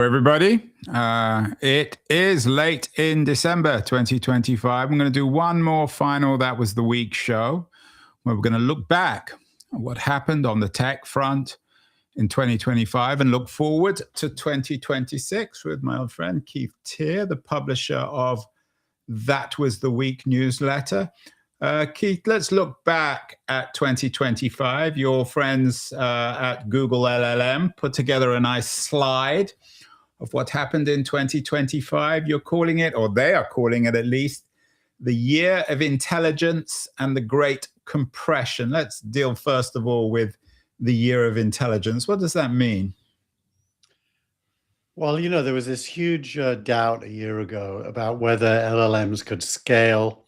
Everybody, it is late in December 2025. I'm going to do one more final That Was the Week show where we're going to look back at what happened on the tech front in 2025 and look forward to 2026 with my old friend Keith Teare, the publisher of That Was the Week newsletter. Keith, let's look back at 2025. Your friends at Google LLM put together a nice slide of what happened in 2025. You're calling it, or they are calling it at least, the year of intelligence and the great compression. Let's deal first of all with the year of intelligence. What does that mean? Well, there was this huge doubt a year ago about whether LLMs could scale,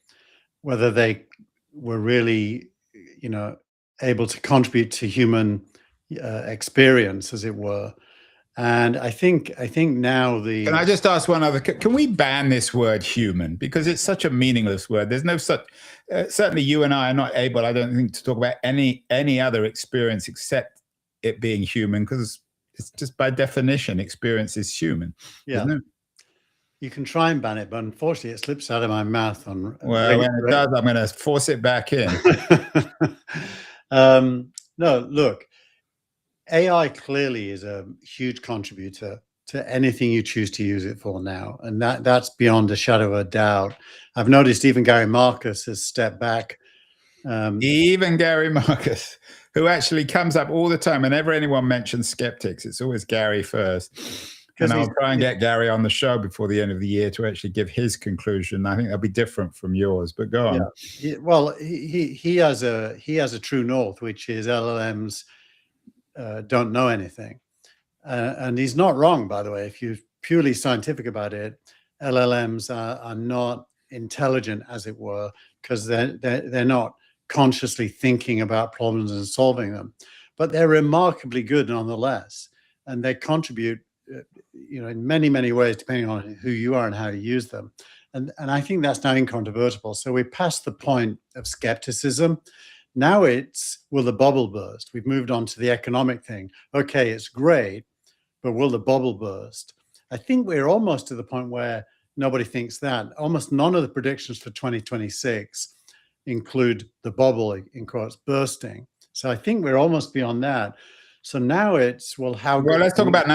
whether they were really, able to contribute to human experience, as it were. And I think now the... Can I just ask one other? Can we ban this word human? Because it's such a meaningless word. There's no such... certainly you and I are not able, I don't think, to talk about any other experience except it being human, because it's just by definition, experience is human. Yeah. You can try and ban it, but unfortunately it slips out of my mouth on... Well, when it does, I'm going to force it back in. No, look, AI clearly is a huge contributor to anything you choose to use it for now. And that's beyond a shadow of a doubt. I've noticed even Gary Marcus has stepped back. Even Gary Marcus, who actually comes up all the time. Whenever anyone mentions skeptics, it's always Gary first. And I'll try and get Gary on the show before the end of the year to actually give his conclusion. I think that'll be different from yours, but go on. Yeah. Well, he has a true north, which is LLMs don't know anything. And he's not wrong, by the way. If you're purely scientific about it, LLMs are not intelligent, as it were, because they're not consciously thinking about problems and solving them. But they're remarkably good nonetheless. And they contribute in many, many ways, depending on who you are and how you use them. And I think that's now incontrovertible. So we're past the point of skepticism. Now it's, will the bubble burst? We've moved on to the economic thing. Okay, it's great, but will the bubble burst? I think we're almost to the point where nobody thinks that. Almost none of the predictions for 2026 include the bubble, in quotes, bursting. So I think we're almost beyond that. So now it's, well, how... Well, let's talk about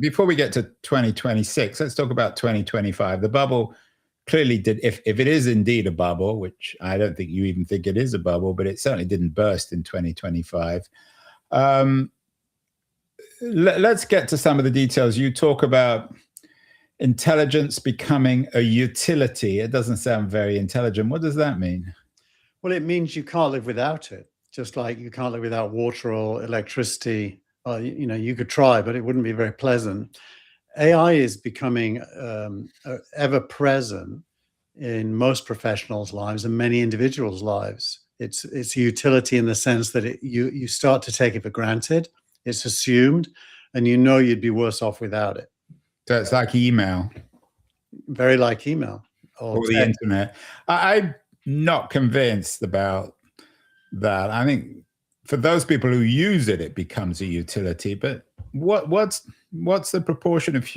before we get to 2026, let's talk about 2025. The bubble clearly did, if it is indeed a bubble, which I don't think you even think it is a bubble, but it certainly didn't burst in 2025. Let's get to some of the details. You talk about intelligence becoming a utility. It doesn't sound very intelligent. What does that mean? Well, it means you can't live without it. Just like you can't live without water or electricity. You could try, but it wouldn't be very pleasant. AI is becoming ever present in most professionals' lives and many individuals' lives. It's a utility in the sense that you start to take it for granted. It's assumed, and you'd be worse off without it. So it's like email. Very like email. Or the internet. I'm not convinced about that. I think for those people who use it, it becomes a utility. But what's the proportion of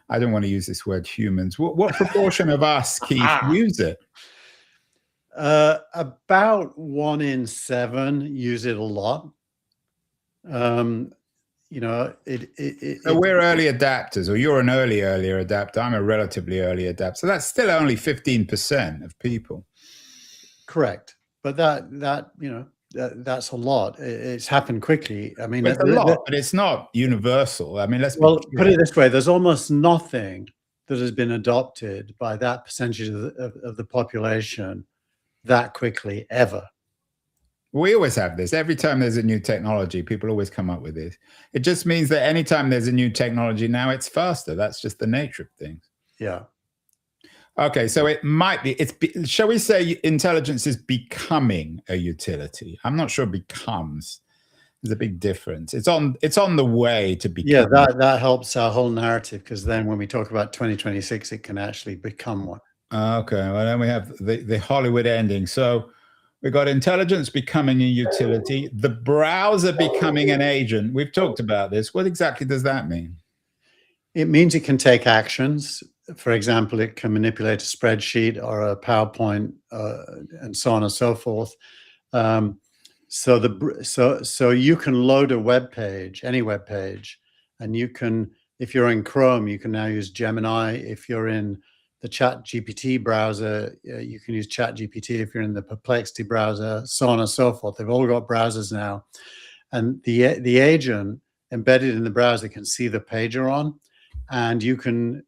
I don't want to use this word humans. What proportion of us, Keith, use it? About 1 in 7 use it a lot. So we're early adapters, or you're an earlier adapter. I'm a relatively early adapter. So that's still only 15% of people. Correct. But that's a lot. It's happened quickly. I mean, it's a lot, but it's not universal. I mean, put it this way: there's almost nothing that has been adopted by that percentage of the population that quickly ever. We always have this. Every time there's a new technology, people always come up with this. It just means that anytime there's a new technology now, it's faster. That's just the nature of things. Yeah. Okay, so it might be, shall we say intelligence is becoming a utility? I'm not sure becomes. There's a big difference. It's on the way to become. Yeah, that helps our whole narrative, because then when we talk about 2026, it can actually become one. Okay, well then we have the Hollywood ending. So we've got intelligence becoming a utility, the browser becoming an agent. We've talked about this. What exactly does that mean? It means it can take actions. For example, it can manipulate a spreadsheet or a PowerPoint, and so on and so forth. So you can load a web page, any web page, and you can, if you're in Chrome, you can now use Gemini. If you're in the ChatGPT browser, you can use ChatGPT. If you're in the Perplexity browser, so on and so forth. They've all got browsers now, and the agent embedded in the browser can see the page you're on, and you can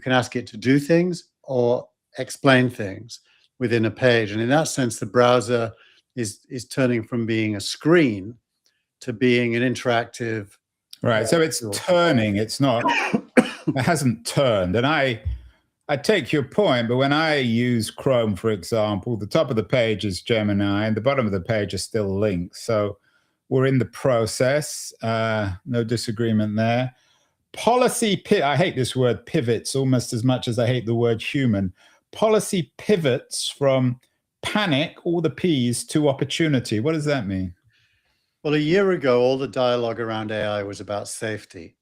ask it to do things or explain things within a page. And in that sense, the browser is turning from being a screen to being an interactive. Right. So it's turning. It's not. It hasn't turned. And I take your point, but when I use Chrome, for example, the top of the page is Gemini and the bottom of the page is still links. So we're in the process. No disagreement there. Policy, I hate this word pivots almost as much as I hate the word human. Policy pivots from panic, all the P's, to opportunity. What does that mean? Well, a year ago, all the dialogue around AI was about safety.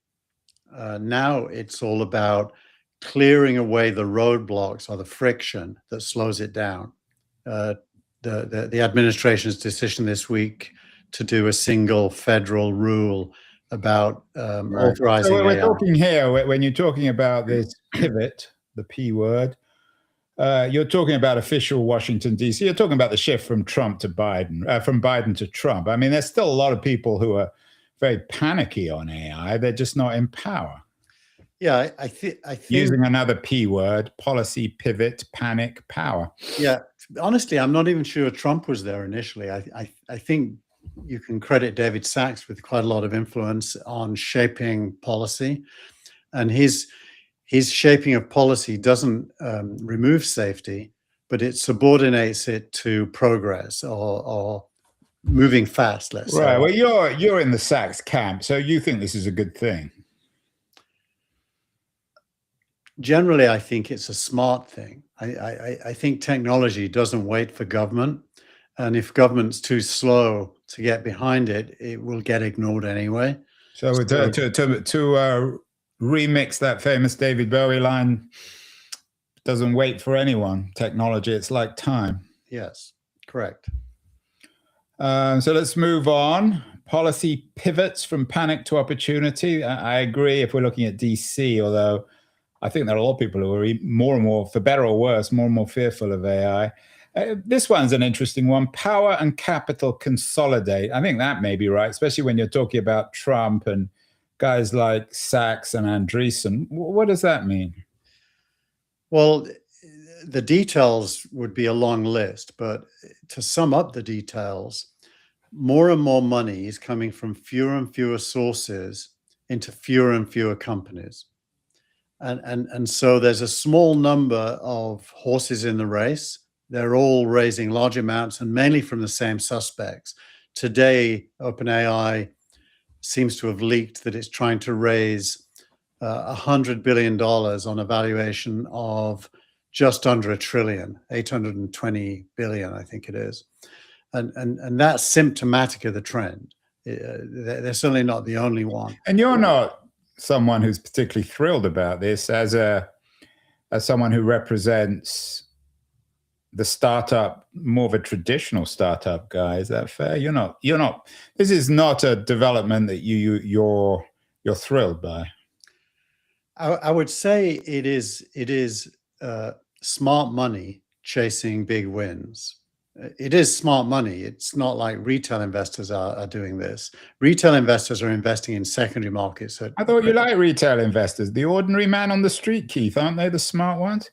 Now it's all about clearing away the roadblocks or the friction that slows it down. The administration's decision this week to do a single federal rule about authorizing so we're AI. talking here, when you're talking about this pivot, the P word, you're talking about official Washington, D.C. You're talking about the shift from Trump to Biden, from Biden to Trump. I mean, there's still a lot of people who are very panicky on AI. They're just not in power. Yeah, I think using another P word, policy pivot, panic, power. Yeah, honestly, I'm not even sure Trump was there initially. I think you can credit David Sachs with quite a lot of influence on shaping policy, and his shaping of policy doesn't remove safety, but it subordinates it to progress or moving fast, let's say. Right. Well, you're in the Sachs camp, so you think this is a good thing. Generally, I think it's a smart thing. I think technology doesn't wait for government, and if government's too slow to get behind it, it will get ignored anyway. So to remix that famous David Bowie line, doesn't wait for anyone. Technology, it's like time. Yes, correct. So let's move on. Policy pivots from panic to opportunity. I agree if we're looking at DC, although I think there are a lot of people who are more and more, for better or worse, more and more fearful of AI. This one's an interesting one. Power and capital consolidate. I think that may be right, especially when you're talking about Trump and guys like Sachs and Andreessen. What does that mean? Well, the details would be a long list, but to sum up the details, more and more money is coming from fewer and fewer sources into fewer and fewer companies. And so there's a small number of horses in the race. They're all raising large amounts and mainly from the same suspects. Today, OpenAI seems to have leaked that it's trying to raise $100 billion on a valuation of just under $1 trillion, 820 billion, I think it is. And that's symptomatic of the trend. They're certainly not the only one. And you're not someone who's particularly thrilled about this as someone who represents the startup, more of a traditional startup guy. Is that fair? You're not. This is not a development that you're thrilled by. I would say it is smart money chasing big wins. It is smart money. It's not like retail investors are doing this. Retail investors are investing in secondary markets. I thought you like retail investors. The ordinary man on the street, Keith, aren't they the smart ones?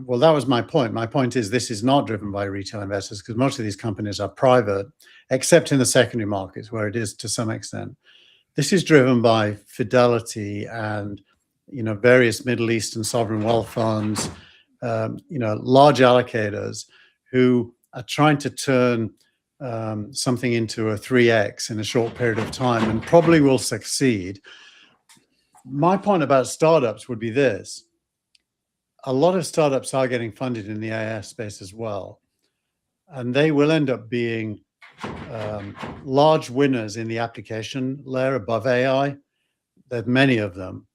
Well, that was my point. My point is this is not driven by retail investors because most of these companies are private, except in the secondary markets where it is to some extent. This is driven by Fidelity and various Middle Eastern sovereign wealth funds, large allocators who are trying to turn something into a 3x in a short period of time and probably will succeed. My point about startups would be this. A lot of startups are getting funded in the AI space as well, and they will end up being large winners in the application layer above AI. There are many of them.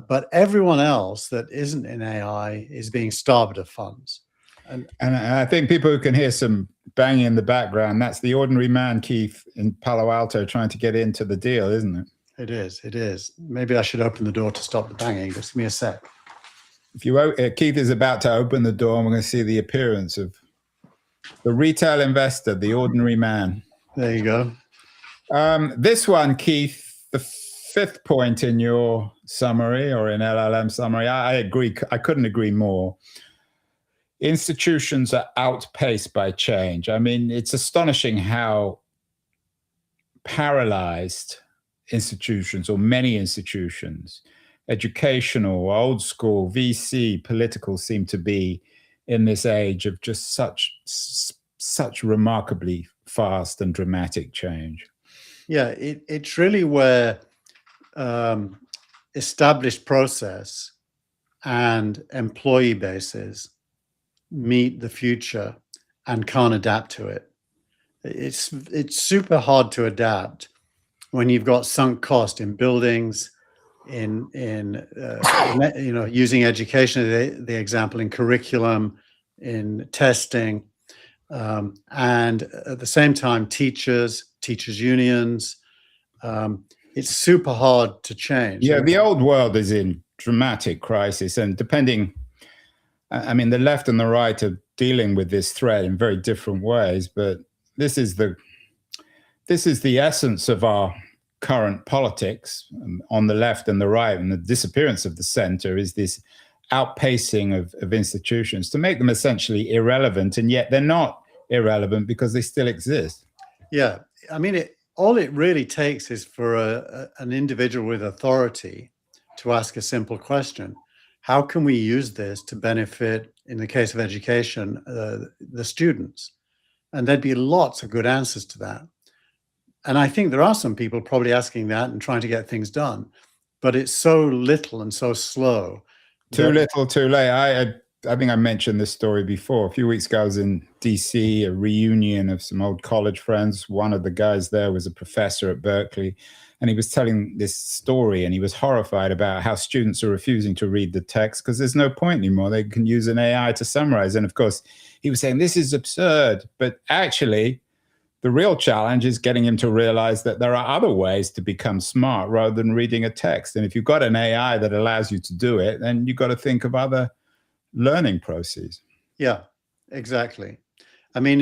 but everyone else that isn't in AI is being starved of funds. And I think people who can hear some banging in the background, that's the ordinary man, Keith, in Palo Alto trying to get into the deal, isn't it? It is. It is. Maybe I should open the door to stop the banging. Just give me a sec. If you Keith is about to open the door, and we're going to see the appearance of the retail investor, the ordinary man. There you go. This one, Keith, the fifth point in your summary or in LLM summary, I agree. I couldn't agree more. Institutions are outpaced by change. I mean, it's astonishing how paralyzed institutions, or many institutions, educational, old school, VC, political, seem to be in this age of just such remarkably fast and dramatic change. Yeah, it's really where established process and employee bases meet the future and can't adapt to it. It's super hard to adapt when you've got sunk cost in buildings, in using education, the example, in curriculum, in testing, and at the same time, teachers unions. It's super hard to change. Yeah, the old world is in dramatic crisis, and depending, I mean, the left and the right are dealing with this threat in very different ways, but this is the essence of our current politics on the left and the right, and the disappearance of the center is this outpacing of institutions to make them essentially irrelevant, and yet they're not irrelevant because they still exist. Yeah, I mean, all it really takes is for an individual with authority to ask a simple question. How can we use this to benefit, in the case of education, the students? And there'd be lots of good answers to that. And I think there are some people probably asking that and trying to get things done, but it's so little and so slow. Too little, too late. I think I mentioned this story before. A few weeks ago, I was in DC, a reunion of some old college friends. One of the guys there was a professor at Berkeley, and he was telling this story, and he was horrified about how students are refusing to read the text because there's no point anymore. They can use an AI to summarize. And of course, he was saying, this is absurd. But actually, the real challenge is getting him to realize that there are other ways to become smart rather than reading a text. And if you've got an AI that allows you to do it, then you've got to think of other learning processes. Yeah, exactly. I mean,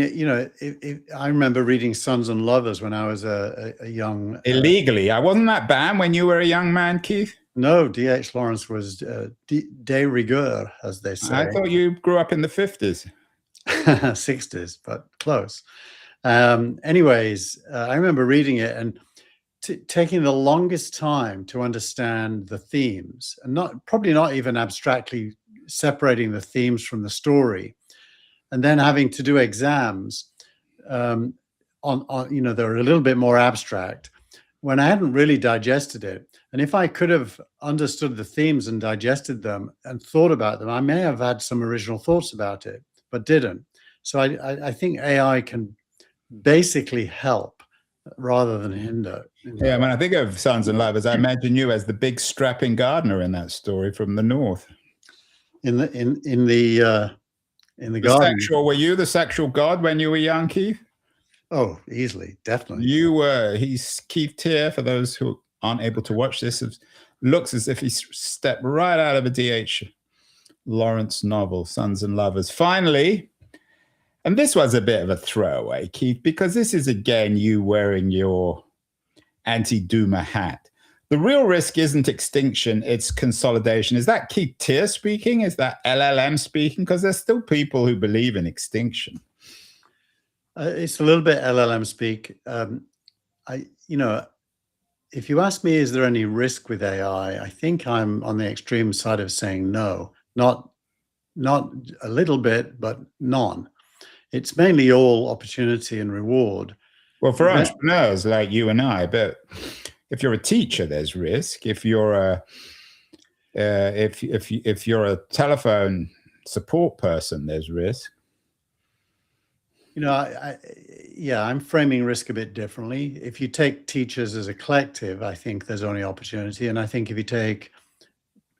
I remember reading Sons and Lovers when I was a young... Illegally. I wasn't that bad when you were a young man, Keith? No, D.H. Lawrence was de rigueur, as they say. I thought you grew up in the 50s. 60s, but close. Anyways, I remember reading it and taking the longest time to understand the themes, and probably not even abstractly separating the themes from the story, and then having to do exams on they're a little bit more abstract when I hadn't really digested it. And if I could have understood the themes and digested them and thought about them, I may have had some original thoughts about it, but didn't. So I think AI can basically help rather than hinder. Yeah, when I think of Sons and Lovers, I imagine you as the big strapping gardener in that story from the north. In the garden. Were you the sexual god when you were young, Keith? Oh, easily, definitely. You were. He's Keith Tier, for those who aren't able to watch this. Looks as if he stepped right out of a D.H. Lawrence novel, Sons and Lovers. Finally, and this was a bit of a throwaway, Keith, because this is again you wearing your anti-doomer hat. The real risk isn't extinction, it's consolidation. Is that Keith Tier speaking? Is that LLM speaking? Because there's still people who believe in extinction. It's a little bit LLM speak. If you ask me, is there any risk with AI? I think I'm on the extreme side of saying no, not a little bit, but none. It's mainly all opportunity and reward. Well, for entrepreneurs like you and I, but if you're a teacher, there's risk. If you're a if you're a telephone support person, there's risk. I'm framing risk a bit differently. If you take teachers as a collective, I think there's only opportunity. And I think if you take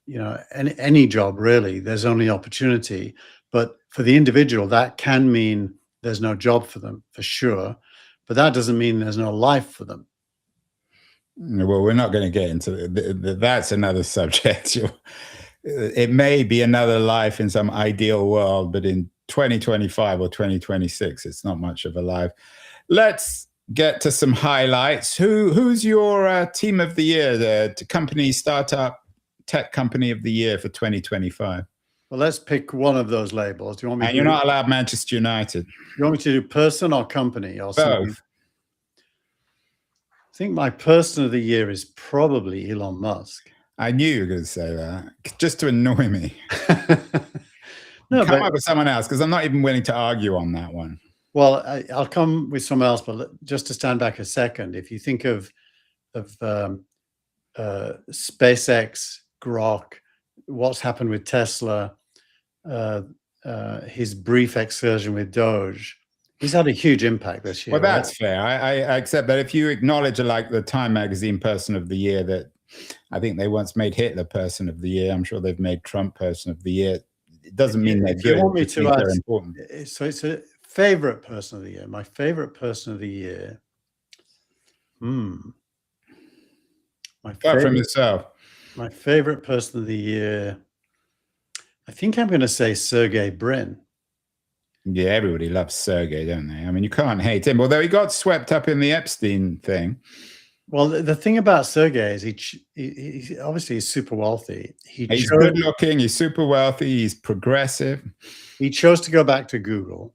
any job really, there's only opportunity. But for the individual, that can mean there's no job for them, for sure. But that doesn't mean there's no life for them. Well, we're not going to get into that's another subject. It may be another life in some ideal world, but in 2025 or 2026, it's not much of a life. Let's get to some highlights. Who's your team of the year, the company, startup, tech company of the year for 2025? Well, let's pick one of those labels. Do you want me? And you're not allowed Manchester United. You want me to do person or company or something? Both. I think my person of the year is probably Elon Musk. I knew you were going to say that, just to annoy me. No, come up with someone else, because I'm not even willing to argue on that one. Well, I'll come with someone else, but just to stand back a second, if you think of SpaceX, Grok, what's happened with Tesla, his brief excursion with Doge, he's had a huge impact this year. Well, that's fair. I accept that. If you acknowledge, like, the Time Magazine Person of the Year, that I think they once made Hitler Person of the Year. I'm sure they've made Trump Person of the Year. It doesn't mean they're good. You want me to ask, they're important. So it's a favorite person of the year. My favorite person of the year. Go from yourself. My favorite person of the year. I think I'm going to say Sergey Brin. Yeah, everybody loves Sergey, don't they? I mean, you can't hate him, although he got swept up in the Epstein thing. Well, the thing about Sergey is he obviously he's super wealthy. He's good looking. He's super wealthy. He's progressive. He chose to go back to Google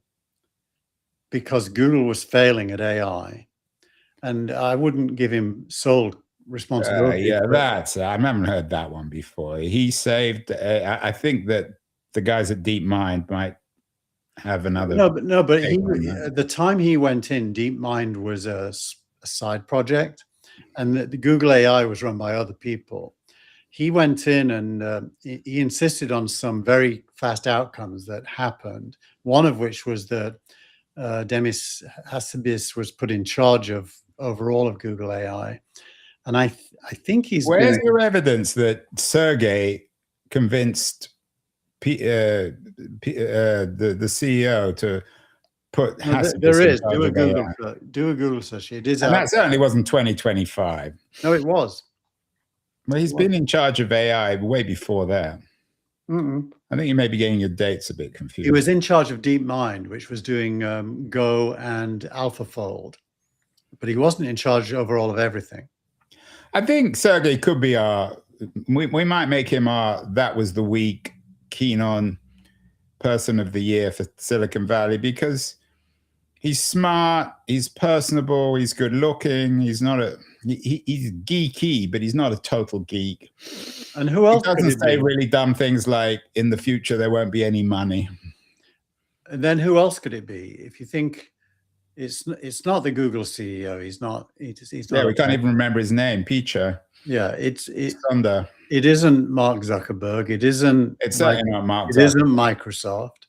because Google was failing at AI, and I wouldn't give him sole responsibility. Yeah, I haven't heard that one before. He saved. I think that the guys at DeepMind might have another. No, but at the time he went in, DeepMind was a side project, and the Google AI was run by other people. He went in and he insisted on some very fast outcomes that happened. One of which was that Demis Hassabis was put in charge of overall of Google AI, and I think he's. Where's your evidence that Sergey convinced the CEO to put Hassabis? There is. Do a Google search. It is, and that certainly wasn't 2025. No, it was. Well, he's been in charge of AI way before that. I think you may be getting your dates a bit confused. He was in charge of DeepMind, which was doing Go and AlphaFold, but he wasn't in charge overall of everything. I think Sergey could be we might make him that was the week keen on person of the year for Silicon Valley, because he's smart, he's personable, he's good looking, he's geeky, but he's not a total geek. And who else? He doesn't say really dumb things like, in the future there won't be any money. And then who else could it be? If you think it's not the Google CEO, he's not. Yeah, we can't even remember his name. Picha. Yeah, it's Thunder. It isn't Mark Zuckerberg. It isn't. It's certainly not Mark Zuckerberg. It isn't Microsoft.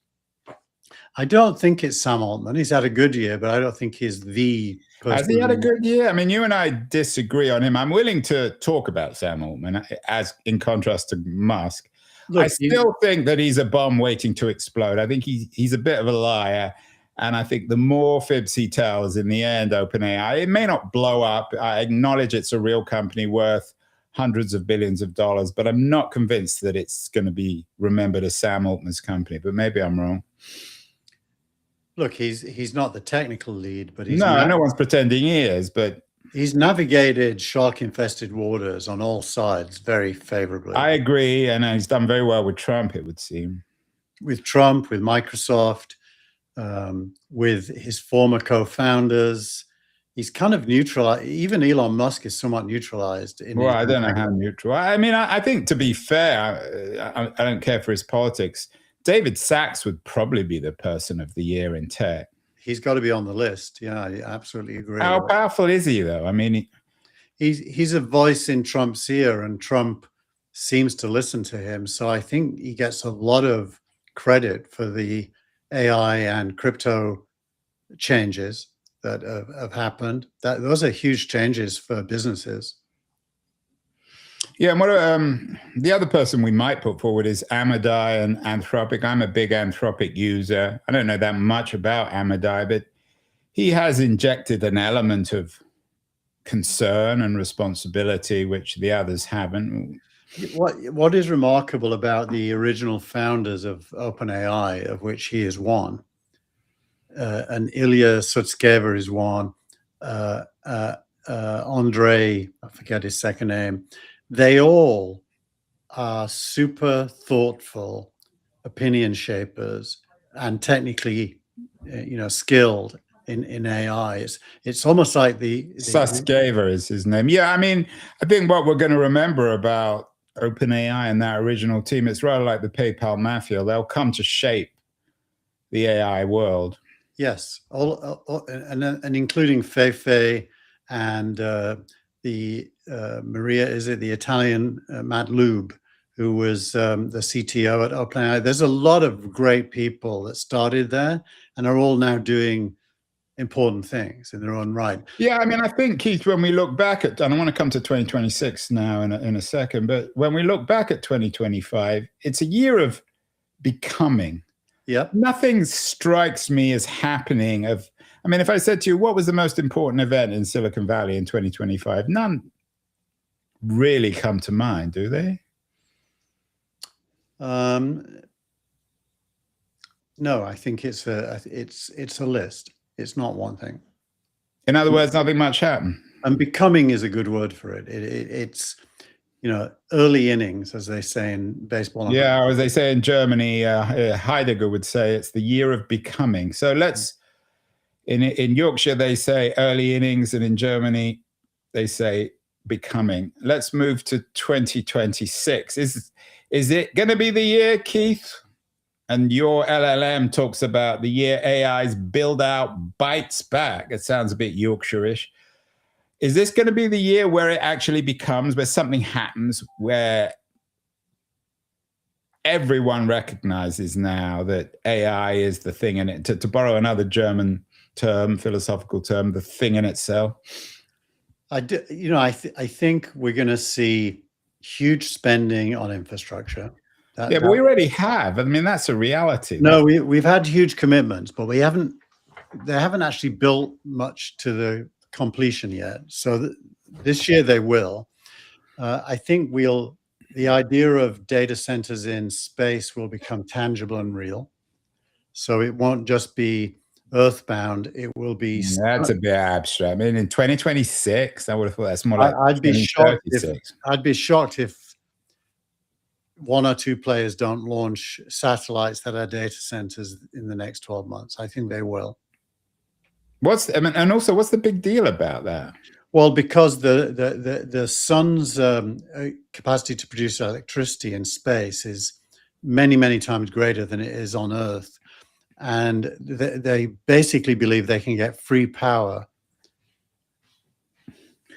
I don't think it's Sam Altman. He's had a good year, but I don't think he's the person. Has he had a good year? I mean, you and I disagree on him. I'm willing to talk about Sam Altman, as in contrast to Musk. Look, I still think that he's a bomb waiting to explode. I think he's a bit of a liar. And I think the more fibs he tells, in the end, OpenAI, it may not blow up. I acknowledge it's a real company worth hundreds of billions of dollars, but I'm not convinced that it's going to be remembered as Sam Altman's company. But maybe I'm wrong. Look, he's not the technical lead, but no one's pretending he is. But he's navigated shark-infested waters on all sides very favorably. I agree, and he's done very well with Trump, it would seem. With Trump, with Microsoft, with his former co-founders. He's kind of neutral. Even Elon Musk is somewhat neutralized. Well, I don't know how neutral. I mean, I think, to be fair, I don't care for his politics. David Sachs would probably be the person of the year in tech. He's got to be on the list. Yeah, I absolutely agree. How powerful is he, though? I mean, he's a voice in Trump's ear, and Trump seems to listen to him. So I think he gets a lot of credit for the AI and crypto changes that have happened. Those are huge changes for businesses. Yeah, and what the other person we might put forward is Amadai and Anthropic. I'm a big Anthropic user. I don't know that much about Amadai, but he has injected an element of concern and responsibility, which the others haven't. What is remarkable about the original founders of OpenAI, of which he is one, and Ilya Sutskever is one, Andre, I forget his second name, they all are super thoughtful opinion shapers and technically, skilled in AI. It's almost like Sutskever is his name. Yeah, I mean, I think what we're going to remember about OpenAI and that original team, it's rather like the PayPal mafia. They'll come to shape the AI world. Yes, and including Feifei and the Maria, is it the Italian Matt Lube, who was the CTO at OpenAI. There's a lot of great people that started there and are all now doing important things in their own right. Yeah, I mean, I think, Keith, when we look back at, and I want to come to 2026 now in a second, but when we look back at 2025, it's a year of becoming. Yep. Nothing strikes me as happening of, I mean, if I said to you, what was the most important event in Silicon Valley in 2025? None really come to mind, do they? No, I think it's a list. It's not one thing. In other words, nothing much happened. And becoming is a good word for it. It's early innings, as they say in baseball. Yeah, or as they say in Germany, Heidegger would say it's the year of becoming. So let's, in Yorkshire, they say early innings, and in Germany, they say becoming. Let's move to 2026. Is it going to be the year, Keith? And your LLM talks about the year AI's build out bites back. It sounds a bit Yorkshire-ish. Is this going to be the year where it actually becomes, where something happens, where everyone recognizes now that AI is the thing in it, to borrow another German term, philosophical term, the thing in itself? I think we're going to see huge spending on infrastructure. But we already have. I mean, that's a reality. No, we've had huge commitments, but they haven't actually built much to the completion yet. So this year they will. I think the idea of data centers in space will become tangible and real. So it won't just be earthbound, it will be. That's a bit abstract. I mean, in 2026, I would have thought that's more like I'd be shocked if one or two players don't launch satellites that are data centers in the next 12 months. I think they will. And also, what's the big deal about that? Well, because the sun's capacity to produce electricity in space is many, many times greater than it is on Earth. And they basically believe they can get free power.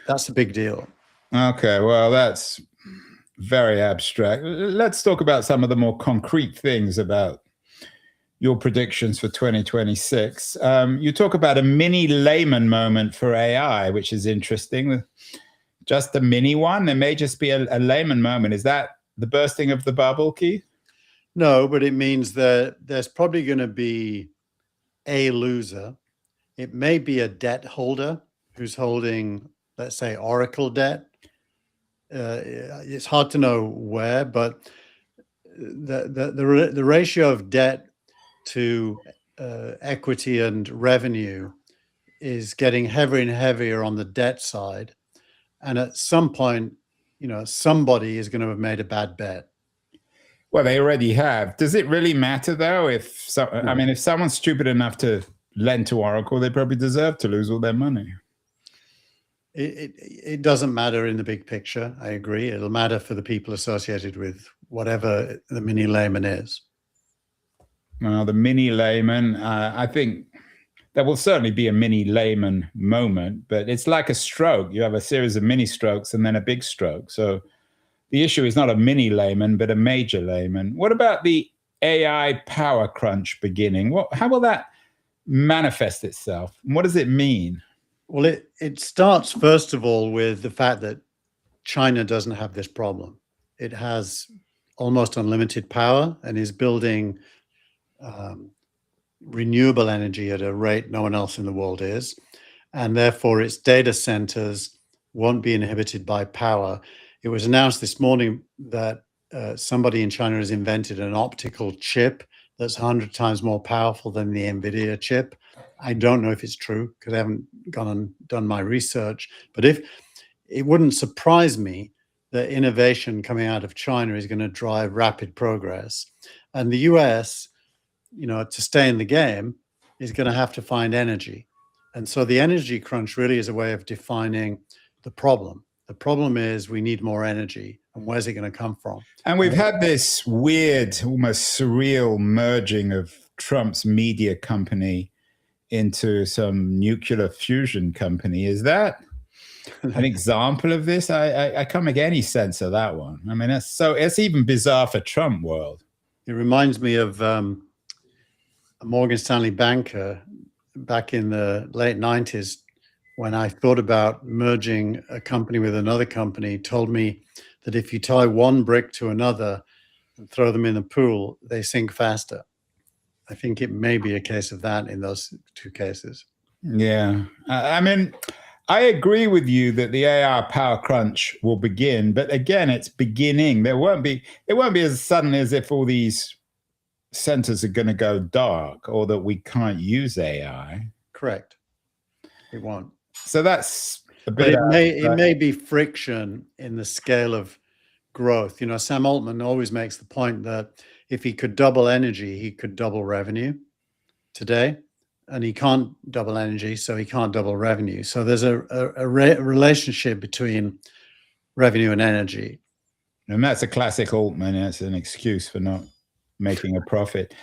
That's a big deal. Okay, well, that's very abstract. Let's talk about some of the more concrete things about your predictions for 2026. You talk about a mini layman moment for AI, which is interesting. Just a mini one? There may just be a layman moment. Is that the bursting of the bubble, Keith? No, but it means that there's probably going to be a loser. It may be a debt holder who's holding, let's say, Oracle debt. It's hard to know where, but the ratio of debt to equity and revenue is getting heavier and heavier on the debt side. And at some point, somebody is going to have made a bad bet. Well, they already have. Does it really matter, though? If someone's stupid enough to lend to Oracle, they probably deserve to lose all their money. It doesn't matter in the big picture. I agree. It'll matter for the people associated with whatever the mini layman is. Well, the mini layman, I think there will certainly be a mini layman moment, but it's like a stroke. You have a series of mini strokes and then a big stroke. So the issue is not a mini layman, but a major layman. What about the AI power crunch beginning? How will that manifest itself? And what does it mean? Well, it starts, first of all, with the fact that China doesn't have this problem. It has almost unlimited power and is building renewable energy at a rate no one else in the world is. And therefore, its data centers won't be inhibited by power. It was announced this morning that somebody in China has invented an optical chip that's 100 times more powerful than the NVIDIA chip. I don't know if it's true because I haven't gone and done my research. But if it wouldn't surprise me that innovation coming out of China is going to drive rapid progress. And the US, to stay in the game, is going to have to find energy. And so the energy crunch really is a way of defining the problem. The problem is we need more energy. And where's it going to come from? And we've had this weird, almost surreal merging of Trump's media company into some nuclear fusion company. Is that an example of this? I can't make any sense of that one. I mean, it's even bizarre for Trump world. It reminds me of a Morgan Stanley banker back in the late 90s, when I thought about merging a company with another company, told me that if you tie one brick to another and throw them in the pool, they sink faster. I think it may be a case of that in those two cases. Yeah. I mean, I agree with you that the AI power crunch will begin, but again, it's beginning. It won't be as sudden as if all these centers are going to go dark or that we can't use AI. Correct. It won't. So that's a bit. But it may be friction in the scale of growth. Sam Altman always makes the point that if he could double energy, he could double revenue today, and he can't double energy, so he can't double revenue. So there's a relationship between revenue and energy. And that's a classic Altman. It's an excuse for not making a profit.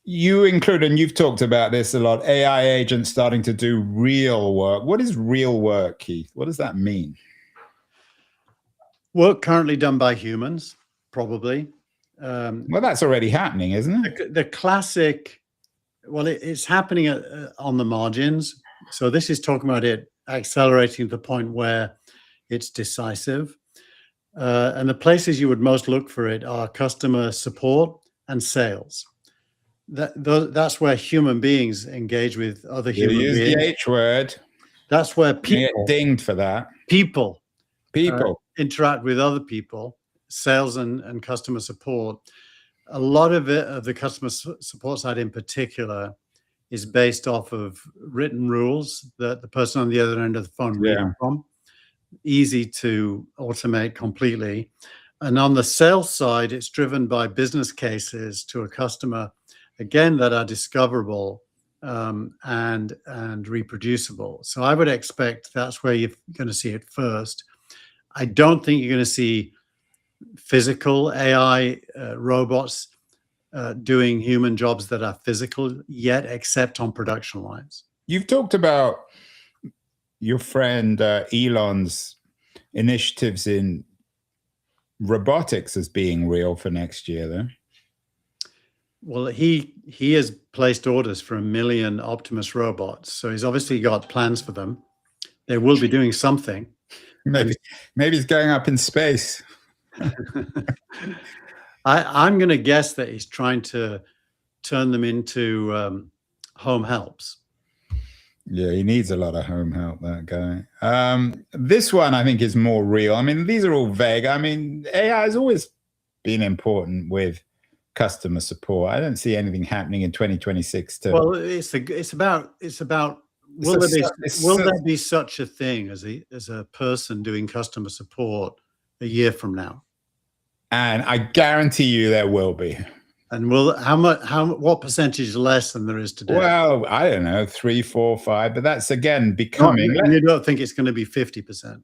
You include, and you've talked about this a lot, AI agents starting to do real work. What is real work, Keith? What does that mean? Work currently done by humans, probably. Well, that's already happening, isn't it? The classic, well, it's happening on the margins. So this is talking about it accelerating to the point where it's decisive. And the places you would most look for it are customer support and sales. That's where human beings engage with other human beings. Use the H word. That's where people get dinged for that. People interact with other people. Sales and customer support. A lot of it, of the customer support side in particular, is based off of written rules that the person on the other end of the phone reads from. Easy to automate completely. And on the sales side, it's driven by business cases to a customer, again, that are discoverable and reproducible. So I would expect that's where you're going to see it first. I don't think you're going to see physical AI robots doing human jobs that are physical yet, except on production lines. You've talked about your friend Elon's initiatives in robotics as being real for next year, though. Well, he has placed orders for 1 million Optimus robots, so he's obviously got plans for them. They will be doing something. Maybe he's going up in space. I'm going to guess that he's trying to turn them into home helps. Yeah, he needs a lot of home help, that guy. This one, I think, is more real. I mean, these are all vague. I mean, AI has always been important with customer support. I don't see anything happening in 2026. Well, it's about will there be such a thing as a person doing customer support a year from now? And I guarantee you there will be. And what percentage less than there is today? Well, I don't know, 3, 4, 5, but that's again becoming. You don't think it's going to be 50%?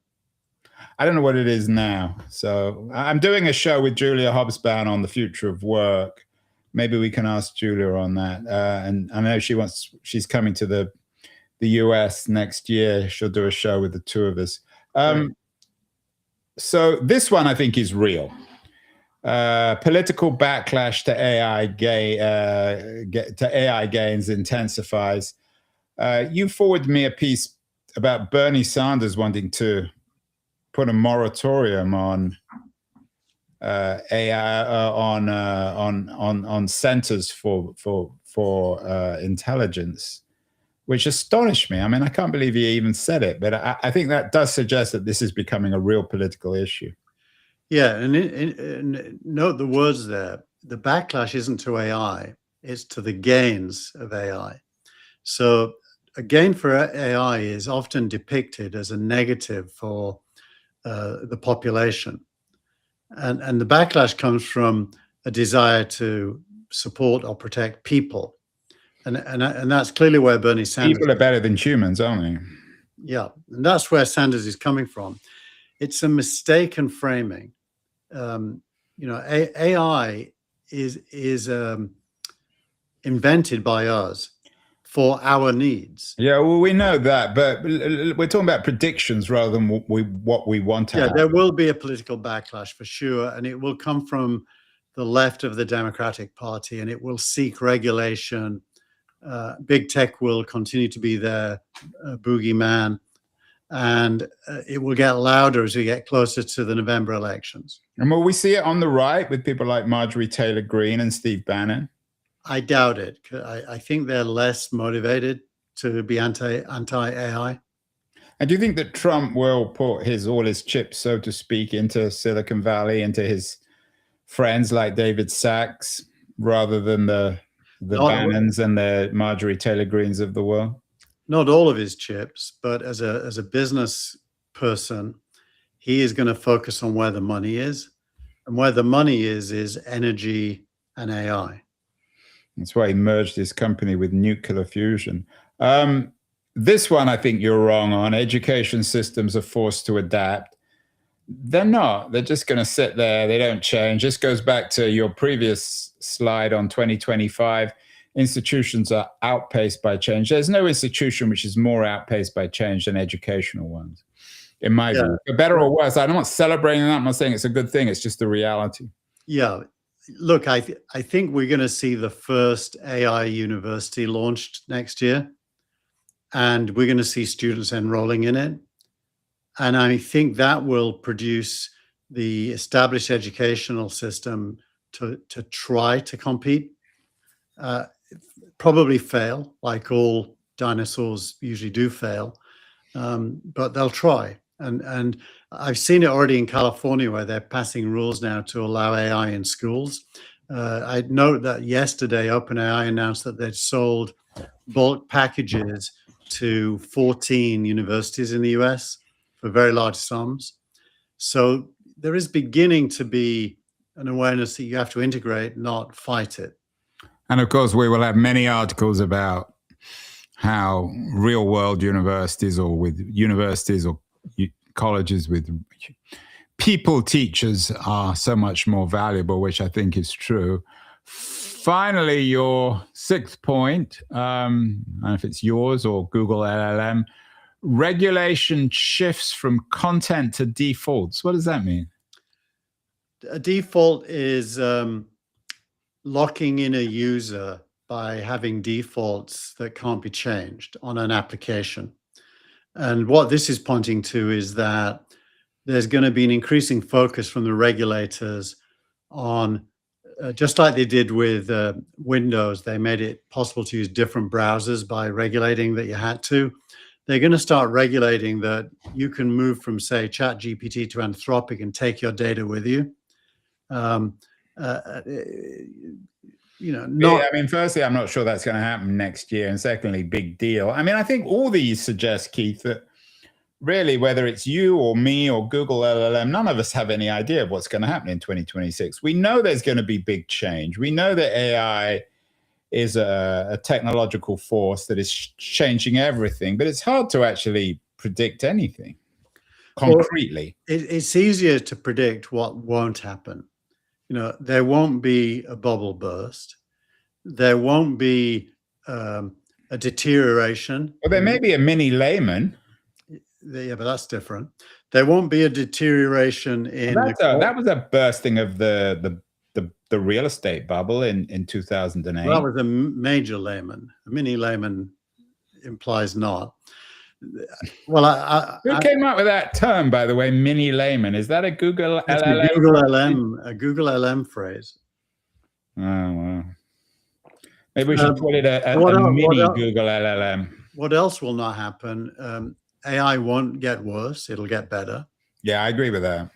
I don't know what it is now. So I'm doing a show with Julia Hobsbawm on the future of work. Maybe we can ask Julia on that. And I know she's coming to the US next year. She'll do a show with the two of us. So this one I think is real. Political backlash to AI gains intensifies. You forwarded me a piece about Bernie Sanders wanting to put a moratorium on AI on centers for intelligence, which astonished me. I mean, I can't believe he even said it, but I think that does suggest that this is becoming a real political issue. Yeah, and note the words there. The backlash isn't to AI, it's to the gains of AI. So a gain for AI is often depicted as a negative for the population. And the backlash comes from a desire to support or protect people. And that's clearly where Bernie Sanders... People are better than humans, aren't they? Yeah, and that's where Sanders is coming from. It's a mistaken framing. AI is invented by us for our needs. Yeah, well, we know that, but we're talking about predictions rather than what we want to happen. There will be a political backlash for sure, and it will come from the left of the Democratic Party, and it will seek regulation. Big tech will continue to be their boogeyman, and it will get louder as we get closer to the November elections. And will we see it on the right with people like Marjorie Taylor Greene and Steve Bannon? I doubt it. I think they're less motivated to be anti-AI. And do you think that Trump will put all his chips, so to speak, into Silicon Valley, into his friends like David Sachs, rather than the Bannons and the Marjorie Taylor Greenes of the world? Not all of his chips, but as a business person, he is going to focus on where the money is, and where the money is energy and AI. That's why he merged his company with nuclear fusion. This one, I think you're wrong on. Education systems are forced to adapt. They're not. They're just going to sit there. They don't change. This goes back to your previous slide on 2025. Institutions are outpaced by change. There's no institution which is more outpaced by change than educational ones, in my view. For better or worse, I'm not celebrating that. I'm not saying it's a good thing. It's just the reality. Yeah. Look, I think we're going to see the first AI university launched next year, and we're going to see students enrolling in it. And I think that will produce the established educational system to try to compete. Probably fail, like all dinosaurs usually do fail, but they'll try. And I've seen it already in California, where they're passing rules now to allow AI in schools. I'd note that yesterday OpenAI announced that they'd sold bulk packages to 14 universities in the US for very large sums. So there is beginning to be an awareness that you have to integrate, not fight it. And of course, we will have many articles about how real world universities, or with universities or colleges with people teachers, are so much more valuable, which I think is true. Finally, your sixth point, I don't know if it's yours or Google LLM, regulation shifts from content to defaults. What does that mean? A default is locking in a user by having defaults that can't be changed on an application. And what this is pointing to is that there's going to be an increasing focus from the regulators on, just like they did with Windows, they made it possible to use different browsers by regulating that you had to. They're going to start regulating that you can move from, say, ChatGPT to Anthropic and take your data with you. I mean, firstly, I'm not sure that's going to happen next year. And secondly, big deal. I mean, I think all these suggest, Keith, that really, whether it's you or me or Google LLM, none of us have any idea of what's going to happen in 2026. We know there's going to be big change. We know that AI is a technological force that is changing everything, but it's hard to actually predict anything concretely. Well, it's easier to predict what won't happen. There won't be a bubble burst. There won't be a deterioration. Well, there may be a mini Lehman. Yeah, but that's different. There won't be a deterioration in... That was a bursting of the real estate bubble in 2008. Well, that was a major Lehman. A mini Lehman implies not. Well, Who came up with that term, by the way, mini layman? Is that a Google it's LLM? a Google LM phrase. Oh, wow. Maybe we should call it a mini Google LLM. What else will not happen? AI won't get worse. It'll get better. Yeah, I agree with that.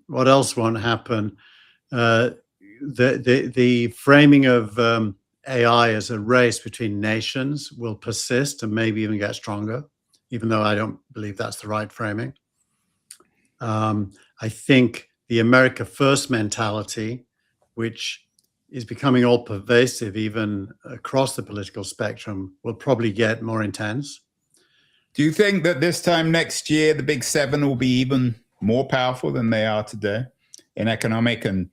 What else won't happen? The framing of AI as a race between nations will persist and maybe even get stronger, even though I don't believe that's the right framing. I think the America First mentality, which is becoming all pervasive even across the political spectrum, will probably get more intense. Do you think that this time next year, the Big Seven will be even more powerful than they are today in economic and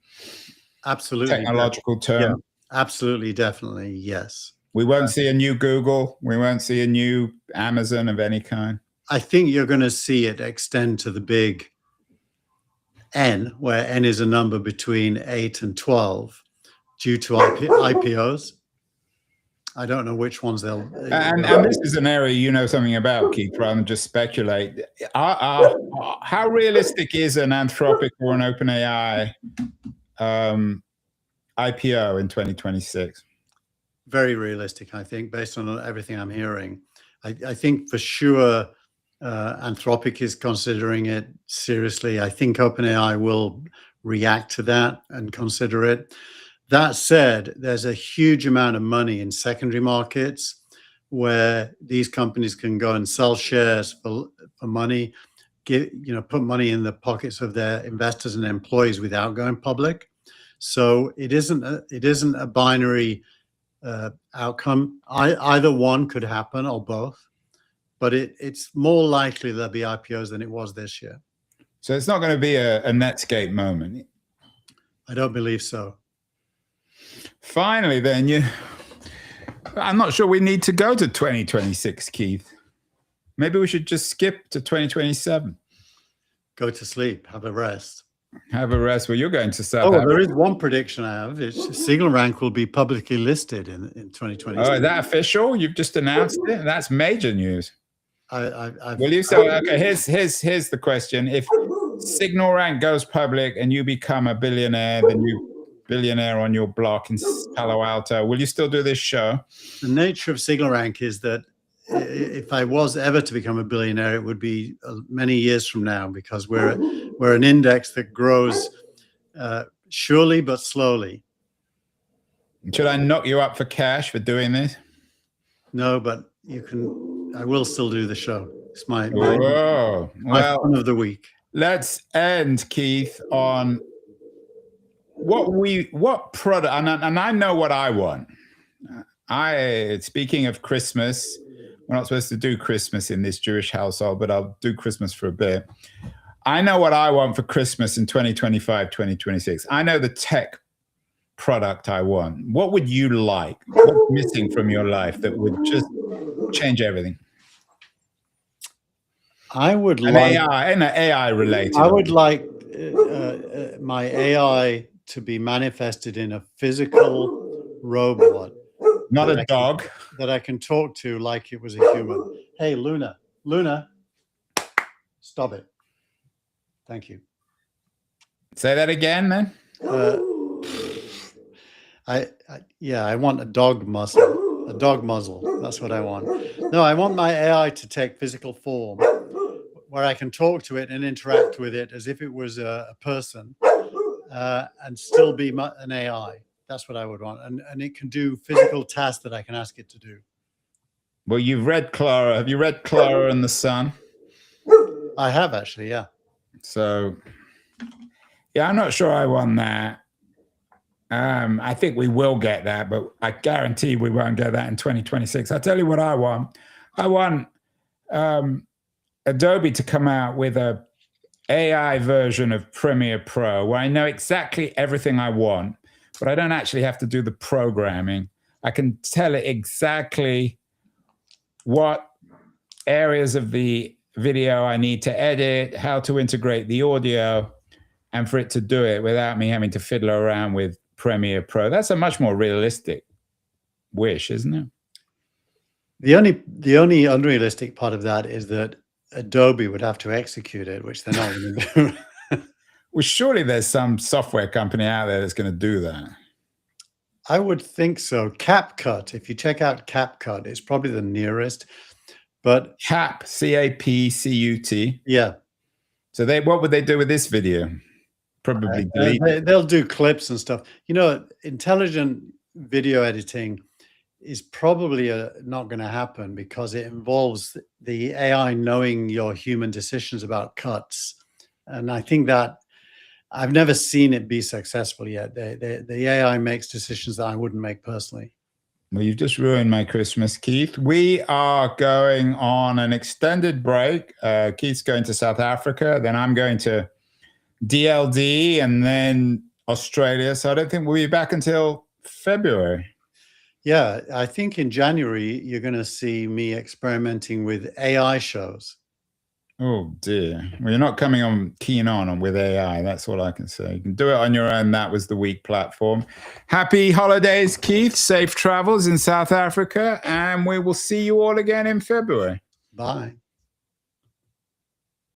absolutely technological terms? Yeah, absolutely, definitely, yes. We won't see a new Google. We won't see a new Amazon of any kind. I think you're going to see it extend to the big N, where N is a number between 8 and 12, due to IPOs. I don't know which ones they'll. And this is an area you know something about, Keith, rather than just speculate. How realistic is an Anthropic or an OpenAI IPO in 2026? Very realistic, I think, based on everything I'm hearing. I think for sure Anthropic is considering it seriously. I think OpenAI will react to that and consider it. That said, there's a huge amount of money in secondary markets where these companies can go and sell shares for money, put money in the pockets of their investors and employees without going public. So it isn't a binary outcome. Either one could happen or both, but it's more likely there'll be IPOs than it was this year. So it's not going to be a Netscape moment. I don't believe so. Finally, then, I'm not sure we need to go to 2026, Keith. Maybe we should just skip to 2027. Go to sleep, have a rest. Have a rest. Well, you're going to South Africa. There is one prediction I have. Signalrank will be publicly listed in 2026. Oh, is that official? You've just announced it? That's major news. Will you say, okay, here's the question. If Signalrank goes public and you become a billionaire, the new billionaire on your block in Palo Alto, will you still do this show? The nature of Signalrank is that if I was ever to become a billionaire, it would be many years from now, because we're an index that grows surely but slowly. Should I knock you up for cash for doing this? No, but you can. I will still do the show. It's my fun of the week. Let's end, Keith, on what product, and I know what I want. Speaking of Christmas, we're not supposed to do Christmas in this Jewish household, but I'll do Christmas for a bit. I know what I want for Christmas in 2025, 2026. I know the tech product I want. What would you like? What's missing from your life that would just change everything? I would like AI related. I would like my AI to be manifested in a physical robot, not a dog, that I can talk to like it was a human. Hey, Luna, stop it. Thank you. Say that again, man. I want a dog muzzle. That's what I want. No, I want my AI to take physical form, where I can talk to it and interact with it as if it was a person, and still be an AI. That's what I would want. And it can do physical tasks that I can ask it to do. Well, you've read Clara. Have you read Clara and the Sun? I have, actually, yeah. So, yeah, I'm not sure I want that. I think we will get that, but I guarantee we won't get that in 2026. I'll tell you what I want. I want Adobe to come out with a AI version of Premiere Pro where I know exactly everything I want, but I don't actually have to do the programming. I can tell it exactly what areas of the video I need to edit, how to integrate the audio, and for it to do it without me having to fiddle around with Premiere Pro. That's a much more realistic wish, isn't it? The only unrealistic part of that is that Adobe would have to execute it, which they're not going to do. Well, surely there's some software company out there that's going to do that. I would think so. CapCut, if you check out CapCut, it's probably the nearest. But CapCut. Yeah. So what would they do with this video? Probably delete it. They'll do clips and stuff. You know, intelligent video editing is probably not going to happen because it involves the AI knowing your human decisions about cuts. And I think that I've never seen it be successful yet. The AI makes decisions that I wouldn't make personally. Well, you've just ruined my Christmas, Keith. We are going on an extended break. Keith's going to South Africa, then I'm going to DLD and then Australia. So I don't think we'll be back until February. Yeah, I think in January, you're going to see me experimenting with AI shows. Oh, dear. Well, you're not coming on keen on with AI. That's all I can say. You can do it on your own. That was the week platform. Happy holidays, Keith. Safe travels in South Africa. And we will see you all again in February. Bye.